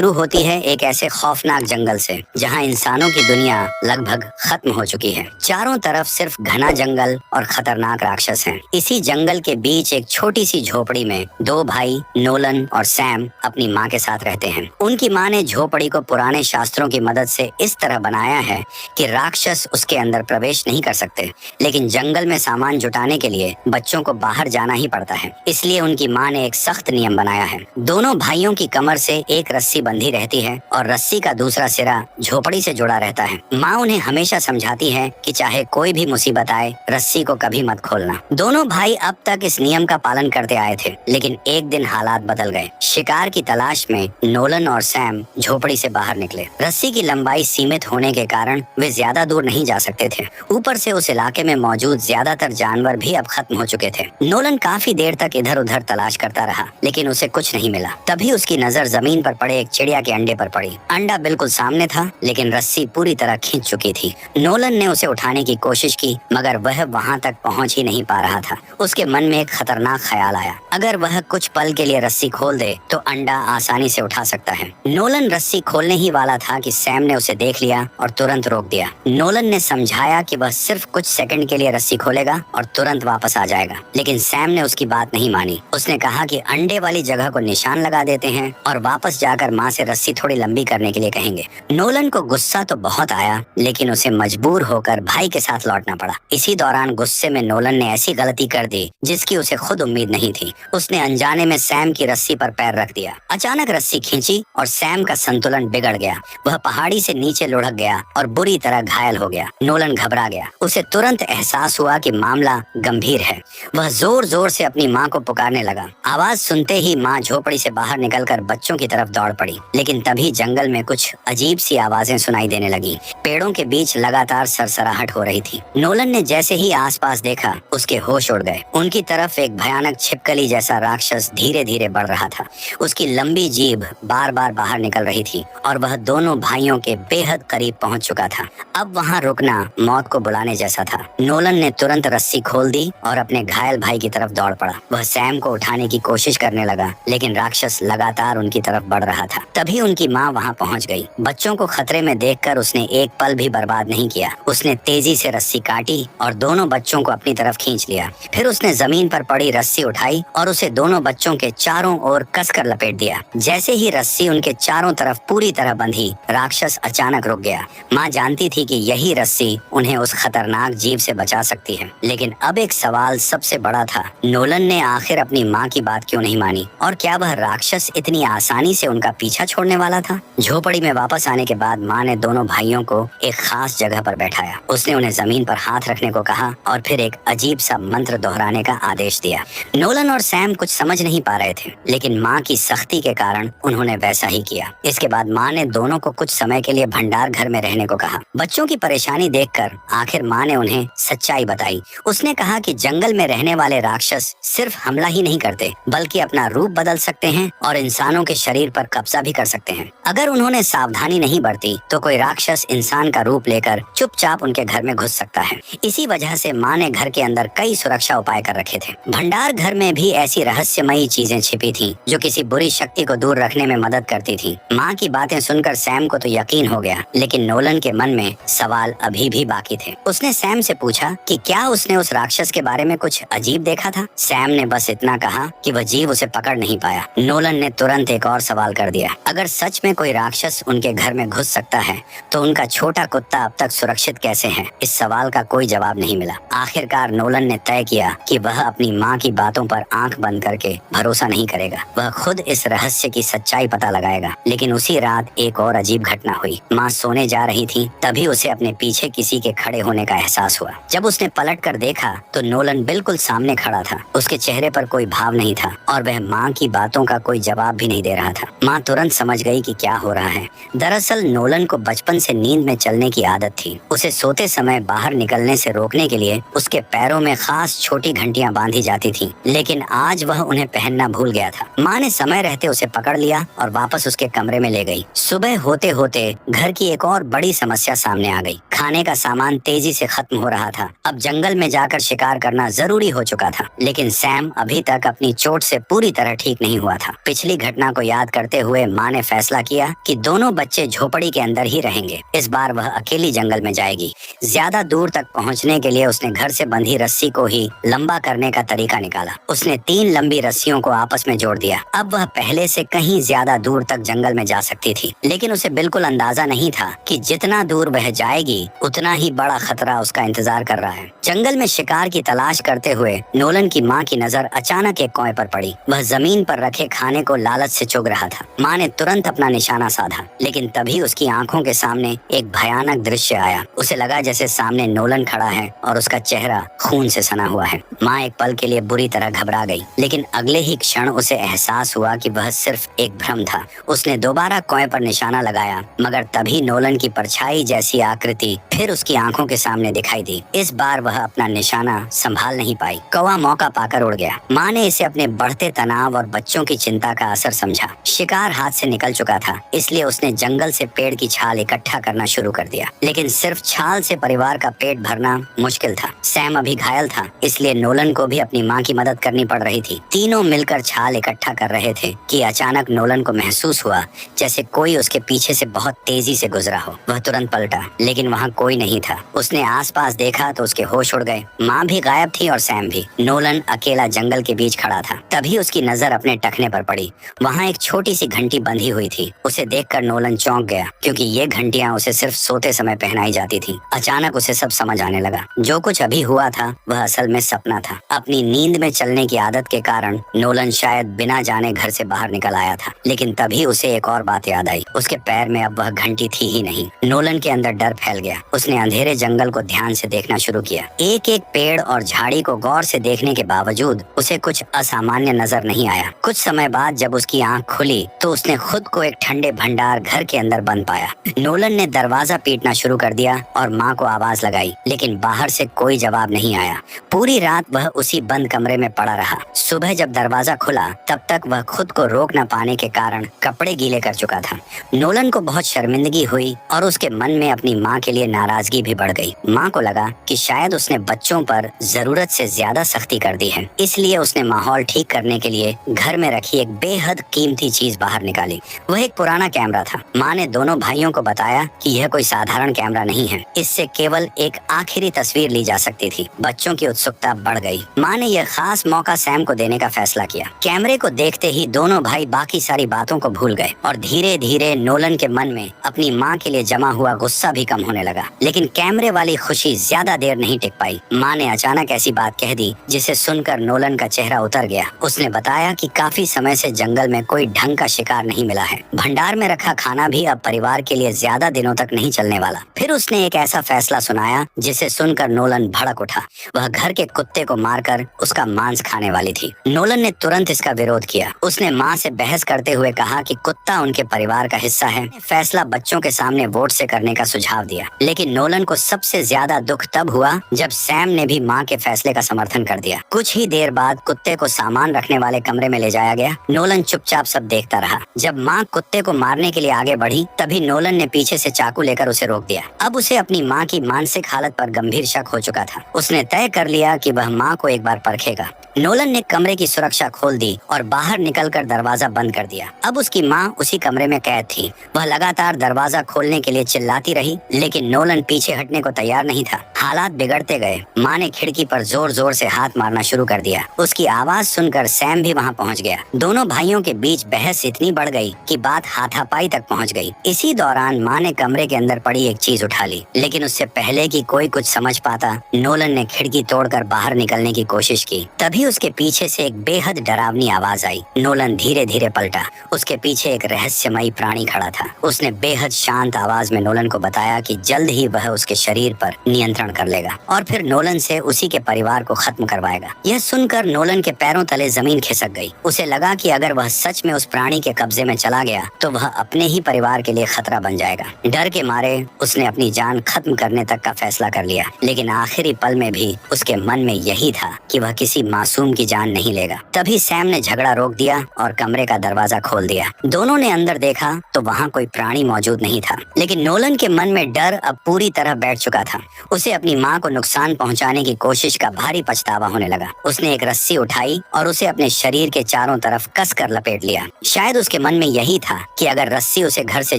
शुरू होती है एक ऐसे खौफनाक जंगल से जहां इंसानों की दुनिया लगभग खत्म हो चुकी है। चारों तरफ सिर्फ घना जंगल और खतरनाक राक्षस हैं। इसी जंगल के बीच एक छोटी सी झोपड़ी में दो भाई नोलन और सैम अपनी माँ के साथ रहते हैं। उनकी माँ ने झोपड़ी को पुराने शास्त्रों की मदद से इस तरह बनाया है कि राक्षस उसके अंदर प्रवेश नहीं कर सकते, लेकिन जंगल में सामान जुटाने के लिए बच्चों को बाहर जाना ही पड़ता है। इसलिए उनकी माँ ने एक सख्त नियम बनाया है। दोनों भाइयों की कमर से एक रस्सी बंधी रहती है और रस्सी का दूसरा सिरा झोपड़ी से जुड़ा रहता है। माँ उन्हें हमेशा समझाती है कि चाहे कोई भी मुसीबत आए, रस्सी को कभी मत खोलना। दोनों भाई अब तक इस नियम का पालन करते आए थे, लेकिन एक दिन हालात बदल गए। शिकार की तलाश में नोलन और सैम झोपड़ी से बाहर निकले। रस्सी की लंबाई सीमित होने के कारण वे ज्यादा दूर नहीं जा सकते थे। ऊपर से उस इलाके में मौजूद ज्यादातर जानवर भी अब खत्म हो चुके थे। नोलन काफी देर तक इधर उधर तलाश करता रहा, लेकिन उसे कुछ नहीं मिला। तभी उसकी नजर जमीन पर पड़े एक चिड़िया के अंडे पर पड़ी। अंडा बिल्कुल सामने था, लेकिन रस्सी पूरी तरह खींच चुकी थी। नोलन ने उसे उठाने की कोशिश की, मगर वह वहां तक पहुंच ही नहीं पा रहा था। उसके मन में एक खतरनाक ख्याल आया, अगर वह कुछ पल के लिए रस्सी खोल दे तो अंडा आसानी से उठा सकता है। नोलन रस्सी खोलने ही वाला था कि सैम ने उसे देख लिया और तुरंत रोक दिया। नोलन ने समझाया कि वह सिर्फ कुछ सेकंड के लिए रस्सी खोलेगा और तुरंत वापस आ जाएगा, लेकिन सैम ने उसकी बात नहीं मानी। उसने कहा कि अंडे वाली जगह को निशान लगा देते हैं और वापस जाकर माँ से रस्सी थोड़ी लंबी करने के लिए कहेंगे। नोलन को गुस्सा तो बहुत आया, लेकिन उसे मजबूर होकर भाई के साथ लौटना पड़ा। इसी दौरान गुस्से में नोलन ने ऐसी गलती कर दी जिसकी उसे खुद उम्मीद नहीं थी। उसने अनजाने में सैम की रस्सी पर पैर रख दिया। अचानक रस्सी खींची और सैम का संतुलन बिगड़ गया। वह पहाड़ी से नीचे लुढ़क गया और बुरी तरह घायल हो गया। नोलन घबरा गया। उसे तुरंत एहसास हुआ कि मामला गंभीर है। वह जोर जोर से अपनी माँ को पुकारने लगा। आवाज सुनते ही माँ झोपड़ी से बाहर निकलकर बच्चों की तरफ दौड़ पड़ी, लेकिन तभी जंगल में कुछ अजीब सी आवाजें सुनाई देने लगी। पेड़ों के बीच लगातार सरसराहट हो रही थी। नोलन ने जैसे ही आसपास देखा, उसके होश उड़ गए। उनकी तरफ एक भयानक छिपकली जैसा राक्षस धीरे धीरे बढ़ रहा था। उसकी लंबी जीभ बार बार बाहर निकल रही थी और वह दोनों भाइयों के बेहद करीब पहुंच चुका था। अब वहां रुकना मौत को बुलाने जैसा था। नोलन ने तुरंत रस्सी खोल दी और अपने घायल भाई की तरफ दौड़ पड़ा। वह सैम को उठाने की कोशिश करने लगा, लेकिन राक्षस लगातार उनकी तरफ बढ़ रहा था। तभी उनकी माँ वहां पहुंच गई। बच्चों को खतरे में देखकर उसने एक पल भी बर्बाद नहीं किया। उसने तेजी से रस्सी काटी और दोनों बच्चों को अपनी तरफ खींच लिया। फिर उसने जमीन पर पड़ी रस्सी उठाई और उसे दोनों बच्चों के चारों ओर कसकर लपेट दिया। जैसे ही रस्सी उनके चारों तरफ पूरी तरह बंधी, राक्षस अचानक रुक गया। माँ जानती थी कि यही रस्सी उन्हें उस खतरनाक जीव से बचा सकती है, लेकिन अब एक सवाल सबसे बड़ा था। नोलन ने आखिर अपनी माँ की बात क्यों नहीं मानी, और क्या वह राक्षस इतनी आसानी से उनका पीछा छोड़ने वाला था? झोपड़ी में वापस आने के बाद माँ ने दोनों भाइयों को एक खास जगह पर बैठाया। उसने उन्हें जमीन पर हाथ रखने को कहा और फिर एक अजीब सा मंत्र दोहराने का आदेश दिया। नोलन और सैम कुछ समझ नहीं पा रहे थे, लेकिन माँ की सख्ती के कारण उन्होंने वैसा ही किया। इसके बाद माँ ने दोनों को कुछ समय के लिए भंडार घर में रहने को कहा। बच्चों की परेशानी देखकर आखिर माँ ने उन्हें सच्चाई बताई। उसने कहा कि जंगल में रहने वाले राक्षस सिर्फ हमला ही नहीं करते, बल्कि अपना रूप बदल सकते हैं और इंसानों के शरीर पर कब्जा भी कर सकते हैं। अगर उन्होंने सावधानी नहीं बरती तो कोई राक्षस इंसान का रूप लेकर चुपचाप उनके घर में घुस सकता है। इसी वजह से माँ ने घर के अंदर कई सुरक्षा उपाय कर रखे थे। भंडार घर में भी ऐसी रहस्यमयी चीजें छिपी थीं, जो किसी बुरी शक्ति को दूर रखने में मदद करती थी। माँ की बातें सुनकर सैम को तो यकीन हो गया, लेकिन नोलन के मन में सवाल अभी भी बाकी थे। उसने सैम से पूछा कि क्या उसने उस राक्षस के बारे में कुछ अजीब देखा था। सैम ने बस इतना कहा कि वह जीव उसे पकड़ नहीं पाया। नोलन ने तुरंत एक और सवाल कर दिया, अगर सच में कोई राक्षस उनके घर में घुस सकता है तो उनका छोटा कुत्ता अब तक सुरक्षित कैसे है? इस सवाल का कोई जवाब नहीं मिला। आखिरकार नोलन ने तय किया कि वह अपनी माँ की बातों पर आंख बंद करके भरोसा नहीं करेगा। वह खुद इस रहस्य की सच्चाई पता लगाएगा। लेकिन उसी रात एक और अजीब घटना हुई। माँ सोने जा रही थी, तभी उसे अपने पीछे किसी के खड़े होने का एहसास हुआ। जब उसने पलट कर देखा तो नोलन बिल्कुल सामने खड़ा था। उसके चेहरे पर कोई भाव नहीं था और वह माँ की बातों का कोई जवाब भी नहीं दे रहा था। माँ तुरंत समझ गई कि क्या हो रहा है। दरअसल नोलन को बचपन से नींद में चलने की आदत थी। उसे सोते समय बाहर निकलने से रोकने के लिए उसके पैरों में खास छोटी घंटियां बांधी जाती थीं, लेकिन आज वह उन्हें पहनना भूल गया था। माँ ने समय रहते उसे पकड़ लिया और वापस उसके कमरे में ले गई। सुबह होते होते घर की एक और बड़ी समस्या सामने आ गई। खाने का सामान तेजी से खत्म हो रहा था। अब जंगल में जाकर शिकार करना जरूरी हो चुका था, लेकिन सैम अभी तक अपनी चोट से पूरी तरह ठीक नहीं हुआ था। पिछली घटना को याद करते हुए माँ ने फैसला किया कि दोनों बच्चे झोपड़ी के अंदर ही रहेंगे। इस बार वह अकेली जंगल में जाएगी। ज्यादा दूर तक पहुंचने के लिए उसने घर से बंधी रस्सी को ही लंबा करने का तरीका निकाला। उसने 3 लंबी रस्सियों को आपस में जोड़ दिया। अब वह पहले से कहीं ज्यादा दूर तक जंगल में जा सकती थी, लेकिन उसे बिल्कुल अंदाजा नहीं था कि जितना दूर वह जाएगी उतना ही बड़ा खतरा उसका इंतजार कर रहा है। जंगल में शिकार की तलाश करते हुए नोलन की माँ की नजर अचानक एक कुएं पर पड़ी। वह जमीन पर रखे खाने को लालच से चुग रहा था। माँ ने तुरंत अपना निशाना साधा, लेकिन तभी उसकी आंखों के सामने एक भयानक दृश्य आया। उसे लगा जैसे सामने नोलन खड़ा है और उसका चेहरा खून से सना हुआ है। माँ एक पल के लिए बुरी तरह घबरा गई, लेकिन अगले ही क्षण उसे एहसास हुआ कि वह सिर्फ एक भ्रम था। उसने दोबारा कुएं पर निशाना लगाया, मगर तभी नोलन की परछाई जैसी आकृति फिर उसकी आंखों के सामने दिखाई दी। इस बार वह अपना निशाना संभाल नहीं पाई। कौवा मौका पाकर उड़ गया। माँ ने इसे अपने बढ़ते तनाव और बच्चों की चिंता का असर समझा। शिकार हाथ से निकल चुका था, इसलिए उसने जंगल से पेड़ की छाल इकट्ठा करना शुरू कर दिया। लेकिन सिर्फ छाल से परिवार का पेट भरना मुश्किल था। सैम अभी घायल था, इसलिए नोलन को भी अपनी माँ की मदद करनी पड़ रही थी। तीनों मिलकर छाल इकट्ठा कर रहे थे कि अचानक नोलन को महसूस हुआ जैसे कोई उसके पीछे से बहुत तेजी से गुजरा हो। वह तुरंत पलटा, लेकिन वहाँ कोई नहीं था। उसने आसपास देखा तो उसके होश उड़ गए। माँ भी गायब थी और सैम भी। नोलन अकेला जंगल के बीच खड़ा था। तभी उसकी नजर अपने टखने पर पड़ी। वहाँ एक छोटी सी घंटी बंधी हुई थी। उसे देखकर नोलन चौंक गया, क्योंकि ये घंटियां उसे सिर्फ सोते समय पहनाई जाती थी। अचानक उसे सब समझ आने लगा। जो कुछ अभी हुआ था वह असल में सपना था। अपनी नींद में चलने की आदत के कारण नोलन शायद बिना जाने घर से बाहर निकल आया था, लेकिन तभी उसे एक और बात याद आई। उसके पैर में अब वह घंटी थी ही नहीं। नोलन के अंदर डर फैल गया। उसने अंधेरे जंगल को ध्यान से देखना शुरू किया। एक एक पेड़ और झाड़ी को गौर से देखने के बावजूद उसे कुछ असामान्य नजर नहीं आया। कुछ समय बाद जब उसकी आंख खुली तो उसने खुद को एक ठंडे भंडार घर के अंदर बंद पाया। नोलन ने दरवाजा पीटना शुरू कर दिया और माँ को आवाज लगाई, लेकिन बाहर से कोई जवाब नहीं आया। पूरी रात वह उसी बंद कमरे में पड़ा रहा। सुबह जब दरवाजा खुला तब तक वह खुद को रोक न पाने के कारण कपड़े गीले कर चुका था। नोलन को बहुत शर्मिंदगी हुई और उसके मन में अपनी माँ के लिए नाराजगी भी बढ़ गई। माँ को लगा कि शायद उसने बच्चों पर जरूरत से ज्यादा सख्ती कर दी है, इसलिए उसने माहौल ठीक करने के लिए घर में रखी एक बेहद कीमती चीज बाहर निकाली। वह एक पुराना कैमरा था। माँ ने दोनों भाइयों को बताया कि यह कोई साधारण कैमरा नहीं है, इससे केवल एक आखिरी तस्वीर ली जा सकती थी। बच्चों की उत्सुकता बढ़ गई। माँ ने यह खास मौका सैम को देने का फैसला किया। कैमरे को देखते ही दोनों भाई बाकी सारी बातों को भूल गए और धीरे धीरे नोलन के मन में अपनी माँ के लिए जमा हुआ गुस्सा भी कम होने लगा। लेकिन कैमरे वाली खुशी ज्यादा देर नहीं टिक पाई। माँ ने अचानक ऐसी बात कह दी जिसे सुनकर नोलन का चेहरा उतर गया। उसने बताया कि काफी समय से जंगल में कोई ढंग का शिकार नहीं मिला है। भंडार में रखा खाना भी अब परिवार के लिए ज्यादा दिनों तक नहीं चलने वाला। फिर उसने एक ऐसा फैसला सुनाया जिसे सुनकर नोलन भड़क उठा। वह घर के कुत्ते को मारकर उसका मांस खाने वाली थी। नोलन ने तुरंत इसका विरोध किया। उसने माँ से बहस करते हुए कहा कि कुत्ता उनके परिवार का हिस्सा है। फैसला बच्चों के सामने वोट से करने का सुझाव दिया। लेकिन नोलन को सबसे ज्यादा दुख तब हुआ जब सैम ने भी माँ के फैसले का समर्थन कर दिया। कुछ ही देर बाद कुत्ते को सामान रखने वाले कमरे में ले जाया गया। नोलन चुपचाप सब देखता रहा। जब माँ कुत्ते को मारने के लिए आगे बढ़ी तभी नोलन ने पीछे से चाकू लेकर उसे रोक दिया। अब उसे अपनी माँ की मानसिक हालत पर गंभीर शक हो चुका था। उसने तय कर लिया कि वह माँ को एक बार परखेगा। नोलन ने कमरे की सुरक्षा खोल दी और बाहर निकलकर दरवाजा बंद कर दिया। अब उसकी माँ उसी कमरे में कैद थी। वह लगातार दरवाजा खोलने के लिए चिल्लाती रही, लेकिन नोलन पीछे हटने को तैयार नहीं था। हालात बिगड़ते गए। माँ ने खिड़की पर जोर जोर से हाथ मारना शुरू कर दिया। उसकी आवाज सुनकर सैम भी वहाँ पहुँच गया। दोनों भाइयों के बीच बहस इतनी बढ़ गई कि बात हाथापाई तक पहुँच गई। इसी दौरान माँ ने कमरे के अंदर पड़ी एक चीज उठा ली, लेकिन उससे पहले कि कोई कुछ समझ पाता नोलन ने खिड़की तोड़कर बाहर निकलने की कोशिश की। तभी उसके पीछे से एक बेहद डरावनी आवाज आई। नोलन धीरे धीरे पलटा। उसके पीछे एक रहस्यमयी प्राणी खड़ा था। उसने बेहद शांत आवाज में नोलन को बताया कि जल्द ही वह उसके शरीर पर नियंत्रण कर लेगा और फिर नोलन से उसी के परिवार को खत्म करवाएगा। यह सुनकर नोलन के पैरों तले जमीन खिसक गई। उसे लगा कि अगर वह सच में उस प्राणी के कब्जे में चला गया तो वह अपने ही परिवार के लिए खतरा बन जाएगा। डर के मारे उसने अपनी जान खत्म करने तक का फैसला कर लिया, लेकिन आखिरी पल में भी उसके मन में यही था कि वह किसी मासूम मासूम की जान नहीं लेगा। तभी सैम ने झगड़ा रोक दिया और कमरे का दरवाजा खोल दिया। दोनों ने अंदर देखा तो वहाँ कोई प्राणी मौजूद नहीं था, लेकिन नोलन के मन में डर अब पूरी तरह बैठ चुका था। उसे अपनी माँ को नुकसान पहुँचाने की कोशिश का भारी पछतावा होने लगा। उसने एक रस्सी उठाई और उसे अपने शरीर के चारों तरफ कस कर लपेट लिया। शायद उसके मन में यही था कि अगर रस्सी उसे घर से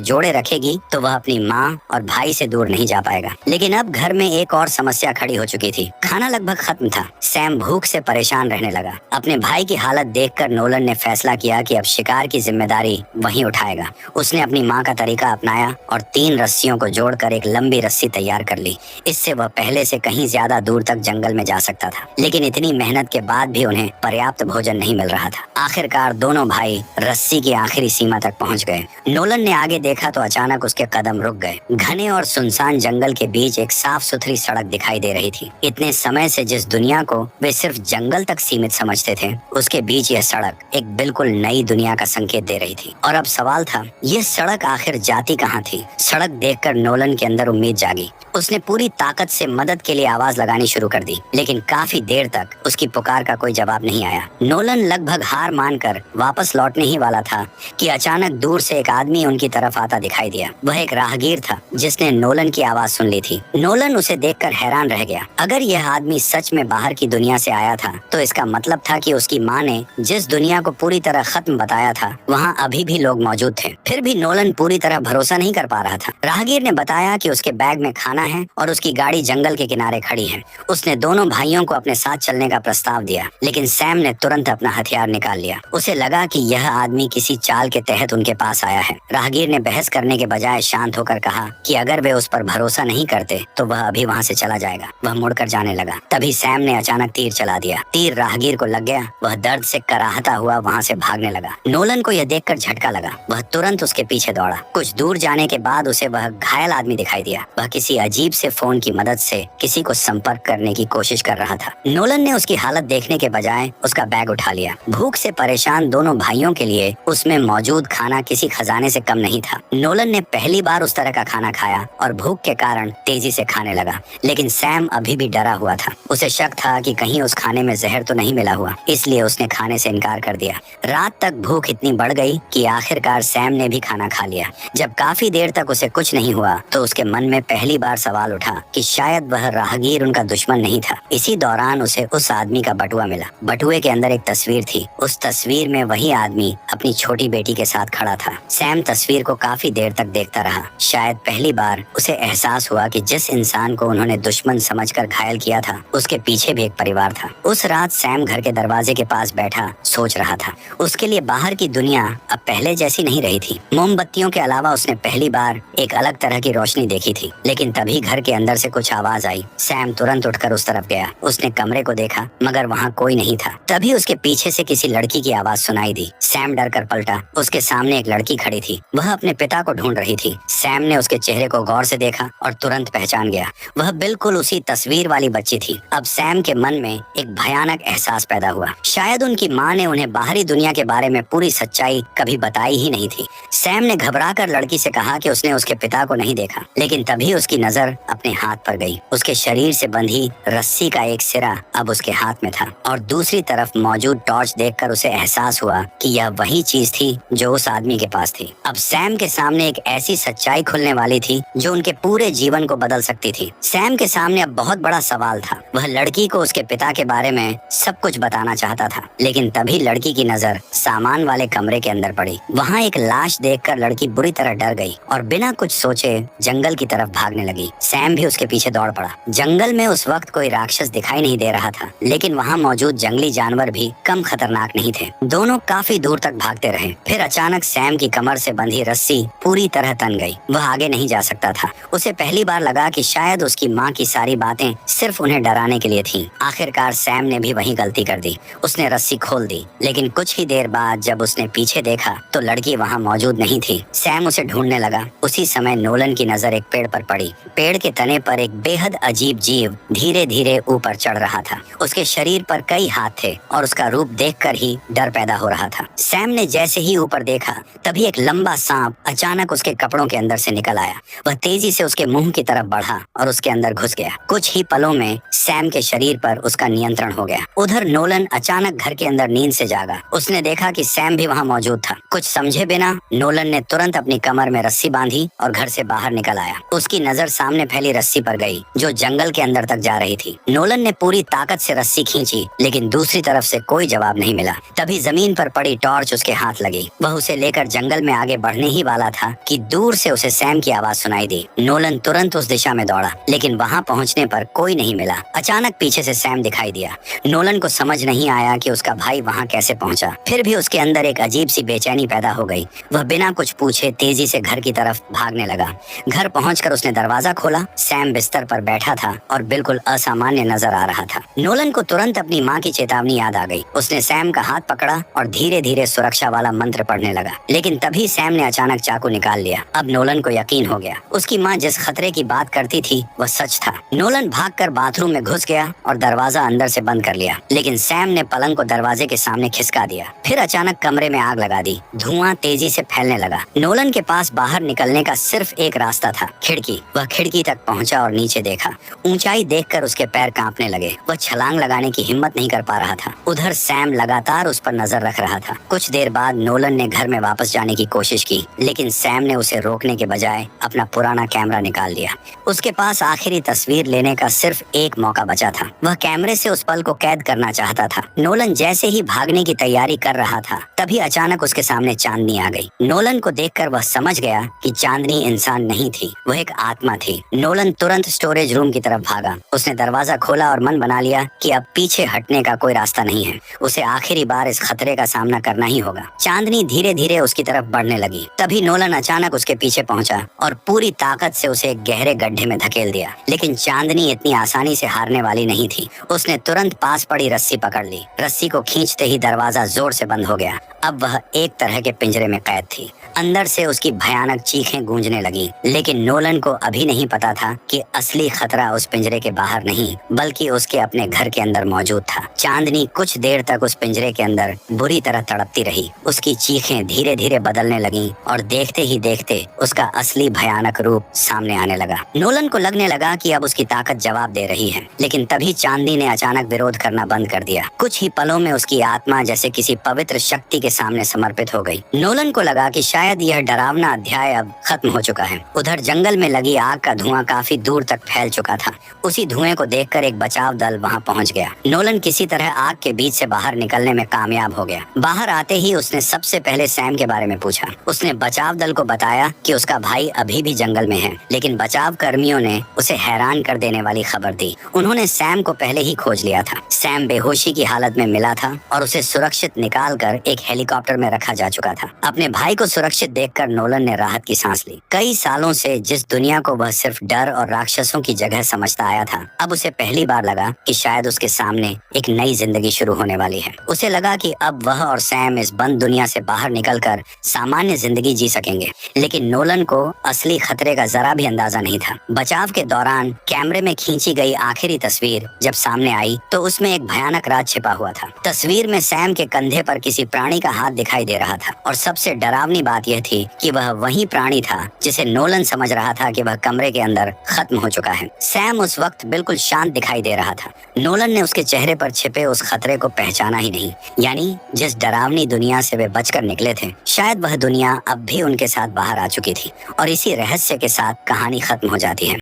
जोड़े रखेगी तो वह अपनी माँ और भाई से दूर नहीं जा पाएगा। लेकिन अब घर में एक और समस्या खड़ी हो चुकी थी। खाना लगभग खत्म था। सैम भूख से परेशान रहने लगा। अपने भाई की हालत देखकर नोलन ने फैसला किया कि अब शिकार की जिम्मेदारी वही उठाएगा। उसने अपनी माँ का तरीका अपनाया और 3 रस्सियों को जोड़कर एक लंबी रस्सी तैयार कर ली। इससे वह पहले से कहीं ज्यादा दूर तक जंगल में जा सकता था। लेकिन इतनी मेहनत के बाद भी उन्हें पर्याप्त भोजन नहीं मिल रहा था। आखिरकार दोनों भाई रस्सी की आखिरी सीमा तक पहुंच गए। नोलन ने आगे देखा तो अचानक उसके कदम रुक गए। घने और सुनसान जंगल के बीच एक साफ सुथरी सड़क दिखाई दे रही थी। इतने समय से जिस दुनिया को वे सिर्फ जंगल तक सीमित समझते थे, उसके बीच यह सड़क एक बिल्कुल नई दुनिया का संकेत दे रही थी। और अब सवाल था, ये सड़क आखिर जाती कहाँ थी? सड़क देखकर नोलन के अंदर उम्मीद जागी। उसने पूरी ताकत से मदद के लिए आवाज लगानी शुरू कर दी, लेकिन काफी देर तक उसकी पुकार का कोई जवाब नहीं आया। नोलन लगभग हार मानकर वापस लौटने ही वाला था कि अचानक दूर से एक आदमी उनकी तरफ आता दिखाई दिया। वह एक राहगीर था जिसने नोलन की आवाज सुन ली थी। नोलन उसे देखकर हैरान रह गया। अगर यह आदमी सच में बाहर की दुनिया से आया था तो इसका मतलब था कि उसकी माँ ने जिस दुनिया को पूरी तरह खत्म बताया था वहाँ अभी भी लोग मौजूद थे। फिर भी नोलन पूरी तरह भरोसा नहीं कर पा रहा था। राहगीर ने बताया कि उसके बैग में खाना है और उसकी गाड़ी जंगल के किनारे खड़ी है। उसने दोनों भाइयों को अपने साथ चलने का प्रस्ताव दिया, लेकिन सैम ने तुरंत अपना हथियार निकाल लिया। उसे लगा कि यह आदमी किसी चाल के तहत उनके पास आया है। राहगीर ने बहस करने के बजाय शांत होकर कहा कि अगर वे उस पर भरोसा नहीं करते तो वह अभी वहाँ से चला जाएगा। वह मुड़कर जाने लगा। तभी सैम ने अचानक तीर चला दिया। तीर राहगीर को लग गया। वह दर्द से कराहता हुआ वहाँ से भागने लगा। नोलन को यह देखकर झटका लगा। वह तुरंत उसके पीछे दौड़ा। कुछ दूर जाने के बाद उसे वह घायल आदमी दिखाई दिया। वह किसी अजीब से फोन की मदद से किसी को संपर्क करने की कोशिश कर रहा था। नोलन ने उसकी हालत देखने के बजाय उसका बैग उठा लिया। भूख से परेशान दोनों भाइयों के लिए उसमें मौजूद खाना किसी खजाने से कम नहीं था। नोलन ने पहली बार उस तरह का खाना खाया और भूख के कारण तेजी से खाने लगा, लेकिन सैम अभी भी डरा हुआ था। उसे शक था कि कहीं उस खाने में जहर तो नहीं मिला हुआ, इसलिए उसने खाने से इनकार कर दिया। रात तक भूख इतनी बढ़ गई कि आखिरकार सैम ने भी खाना खा लिया। जब काफी देर तक उसे कुछ नहीं हुआ तो उसके मन में पहली बार सवाल उठा कि शायद वह राहगीर उनका दुश्मन नहीं था। इसी दौरान उसे उस आदमी का बटुआ मिला। बटुए के अंदर एक तस्वीर थी। उस तस्वीर में वही आदमी अपनी छोटी बेटी के साथ खड़ा था। सैम तस्वीर को काफी देर तक देखता रहा। शायद पहली बार उसे एहसास हुआ कि जिस इंसान को उन्होंने दुश्मन समझकर घायल किया था उसके पीछे भी एक परिवार था। उस रात सैम घर के दरवाजे के पास बैठा सोच रहा था। उसके लिए बाहर की दुनिया अब पहले जैसी नहीं रही थी। मोमबत्तियों के अलावा उसने पहली बार एक अलग तरह की रोशनी देखी थी। लेकिन तभी घर के अंदर से कुछ आवाज आई। सैम तुरंत उठकर उस तरफ गया। उसने कमरे को देखा मगर वहाँ कोई नहीं था। तभी उसके पीछे से किसी लड़की की आवाज सुनाई दी। सैम डर कर पलटा। उसके सामने एक लड़की खड़ी थी। वह अपने पिता को ढूंढ रही थी। सैम ने उसके चेहरे को गौर से देखा और तुरंत पहचान गया। वह बिल्कुल उसी तस्वीर वाली बच्ची थी। अब सैम के मन में एक भयानक एहसास पैदा हुआ। शायद उनकी माँ ने उन्हें बाहरी दुनिया के बारे में पूरी सच्चाई कभी बताई ही नहीं थी। सैम ने घबराकर लड़की से कहा कि उसने उसके पिता को नहीं देखा, लेकिन तभी उसकी नजर अपने हाथ पर गई। उसके शरीर से बंधी रस्सी का एक सिरा अब उसके हाथ में था और दूसरी तरफ मौजूद टॉर्च देखकर उसे एहसास हुआ कि यह वही चीज थी जो उस आदमी के पास थी। अब सैम के सामने एक ऐसी सच्चाई खुलने वाली थी जो उनके पूरे जीवन को बदल सकती थी। सैम के सामने अब बहुत बड़ा सवाल था। वह लड़की को उसके पिता के बारे में सब कुछ बताना चाहता था, लेकिन तभी लड़की की नजर सामान वाले कमरे के अंदर पड़ी। वहाँ एक लाश देखकर लड़की बुरी तरह डर गई और बिना कुछ सोचे जंगल की तरफ भागने लगी। सैम भी उसके पीछे दौड़ पड़ा। जंगल में उस वक्त कोई राक्षस दिखाई नहीं दे रहा था, लेकिन वहाँ मौजूद जंगली जानवर भी कम खतरनाक नहीं थे। दोनों काफी दूर तक भागते रहे। फिर अचानक सैम की कमर से बंधी रस्सी पूरी तरह तन गई। वह आगे नहीं जा सकता था। उसे पहली बार लगा कि शायद उसकी माँ की सारी बातें सिर्फ उन्हें डराने के लिए थीं। आखिरकार सैम ने भी वही गलती कर दी। उसने रस्सी खोल दी, लेकिन कुछ ही देर बाद जब उसने पीछे देखा तो लड़की वहाँ मौजूद नहीं थी। सैम उसे ढूंढने लगा। उसी समय नोलन की नजर एक पेड़ पर पड़ी। पेड़ के तने पर एक बेहद अजीब जीव धीरे धीरे ऊपर चढ़ रहा था। उसके शरीर पर कई हाथ थे और उसका रूप देखकर ही डर पैदा हो रहा था। सैम ने जैसे ही ऊपर देखा तभी एक लंबा सांप अचानक उसके कपड़ों के अंदर से निकल आया। वह तेजी से उसके मुंह की तरफ बढ़ा और उसके अंदर घुस गया। कुछ ही पलों में सैम के शरीर पर उसका नियंत्रण हो गया। उधर नोलन अचानक घर के अंदर नींद से जागा। उसने देखा कि सैम भी वहाँ मौजूद था। कुछ समझे बिना नोलन ने तुरंत अपनी कमर में रस्सी बांधी और घर से बाहर निकल आया। उसकी नजर सामने फैली रस्सी पर गई जो जंगल के अंदर तक जा रही थी। नोलन ने पूरी ताकत से रस्सी खींची लेकिन दूसरी तरफ से कोई जवाब नहीं मिला। तभी जमीन पर पड़ी टॉर्च उसके हाथ लगी। वह उसे लेकर जंगल में आगे बढ़ने ही वाला था कि दूर से उसे सैम की आवाज सुनाई दी। नोलन तुरंत उस दिशा में दौड़ा लेकिन वहाँ पहुँचने पर कोई नहीं मिला। अचानक पीछे से सैम दिखाई दिया। नोलन को समझ नहीं आया कि उसका भाई वहाँ कैसे पहुँचा। फिर भी उसके अंदर एक अजीब सी बेचैनी पैदा हो गई। वह बिना कुछ पूछे तेजी से घर की तरफ भागने लगा। घर पहुंचकर उसने दरवाजा खोला। सैम बिस्तर पर बैठा था और बिल्कुल असामान्य नजर आ रहा था। नोलन को तुरंत अपनी माँ की चेतावनी याद आ गई। उसने सैम का हाथ पकड़ा और धीरे धीरे सुरक्षा वाला मंत्र पढ़ने लगा। लेकिन तभी सैम ने अचानक चाकू निकाल लिया। अब नोलन को यकीन हो गया उसकी माँ जिस खतरे की बात करती थी वह सच था। नोलन भागकर बाथरूम में घुस गया और दरवाजा अंदर से बंद कर लिया। लेकिन सैम ने पलंग को दरवाजे के सामने खिसका दिया। फिर अचानक कमरे में आग लगा दी। धुआं तेजी से फैलने लगा। नोलन के पास बाहर निकलने का सिर्फ एक रास्ता था, खिड़की। वह खिड़की तक पहुंचा और नीचे देखा। ऊंचाई देखकर उसके पैर कांपने लगे। वह छलांग लगाने की हिम्मत नहीं कर पा रहा था। उधर सैम लगातार उस पर नजर रख रहा था। कुछ देर बाद नोलन ने घर में वापस जाने की कोशिश की लेकिन सैम ने उसे रोकने के बजाय अपना पुराना कैमरा निकाल लिया। उसके पास आखिरी तस्वीर लेने का सिर्फ एक मौका बचा था। वह कैमरे से उस पल को कैद करना चाहता था। नोलन जैसे ही भागने की तैयारी कर रहा था तभी अचानक उसके सामने चांदनी आ गई। नोलन को देखकर वह समझ गया कि चांदनी इंसान नहीं थी, वह एक आत्मा थी। नोलन तुरंत स्टोरेज रूम की तरफ भागा। उसने दरवाजा खोला और मन बना लिया कि अब पीछे हटने का कोई रास्ता नहीं है। उसे आखिरी बार इस खतरे का सामना करना ही होगा। चांदनी धीरे धीरे उसकी तरफ बढ़ने लगी। तभी नोलन अचानक उसके पीछे पहुंचा और पूरी ताकत से उसे एक गहरे गड्ढे में धकेल दिया। लेकिन चांदनी इतनी आसानी से हारने वाली नहीं थी। उसने तुरंत पास पड़ी रस्सी पकड़ ली। रस्सी को खींचते ही दरवाजा जोर से बंद हो गया। अब वह एक तरह के पिंजरे में कैद थी। अंदर से उसकी भयानक चीखें गूंजने लगी। लेकिन नोलन को अभी नहीं पता था कि असली खतरा उस पिंजरे के बाहर नहीं बल्कि उसके अपने घर के अंदर मौजूद था। चांदनी कुछ देर तक उस पिंजरे के अंदर बुरी तरह तड़पती रही। उसकी चीखें धीरे धीरे बदलने लगीं और देखते ही देखते उसका असली भयानक रूप सामने आने लगा। नोलन को लगने लगा कि अब उसकी ताकत जवाब दे रही है। लेकिन तभी चांदनी ने अचानक विरोध करना बंद कर दिया। कुछ ही पलों में उसकी आत्मा जैसे किसी पवित्र शक्ति के सामने समर्पित हो गई। नोलन को लगा कि शायद यह डरावना अध्याय अब खत्म हो चुका है। उधर जंगल में लगी आग का धुआं काफी दूर तक फैल चुका था। उसी धुएं को देखकर एक बचाव दल वहां पहुंच गया। नोलन किसी तरह आग के बीच से बाहर निकलने में कामयाब हो गया। बाहर आते ही उसने सबसे पहले सैम के बारे में पूछा। उसने बचाव दल को बताया कि उसका भाई अभी भी जंगल में है। लेकिन बचाव कर्मियों ने उसे हैरान कर देने वाली खबर दी। उन्होंने सैम को पहले ही खोज लिया था। सैम बेहोशी की हालत में मिला था और उसे सुरक्षित निकालकर एक हेलीकॉप्टर में रखा जा चुका था। अपने भाई को सुरक्षित देखकर नोलन ने राहत की सांस ली। कई सालों से जिस दुनिया को वह सिर्फ डर और राक्षसों की जगह समझता आया था, अब उसे पहली बार लगा कि शायद उसके सामने एक नई जिंदगी शुरू होने वाली है। उसे लगा कि अब वह और सैम इस बंद दुनिया से बाहर निकलकर सामान्य जिंदगी जी सकेंगे। लेकिन नोलन को असली खतरे का जरा भी अंदाजा नहीं था। बचाव के दौरान कैमरे में खींची गई आखिरी तस्वीर जब सामने आई तो उसमें एक भयानक राज छिपा हुआ था। तस्वीर में सैम के कंधे पर किसी प्राणी का हाथ दिखाई दे रहा था और सबसे डरावनी बात यह थी कि वह वही प्राणी था जिसे नोलन समझ रहा था कि वह कमरे के अंदर खत्म हो चुका है। सैम उस वक्त बिल्कुल शांत दिखाई दे रहा था। नोलन ने उसके चेहरे पर छिपे उस खतरे को पहचाना ही नहीं, यानी जिस डरावनी दुनिया से वे बचकर निकले थे, शायद वह दुनिया अब भी उनके साथ बाहर आ चुकी थी। और इसी रहस्य के साथ कहानी खत्म हो जाती है।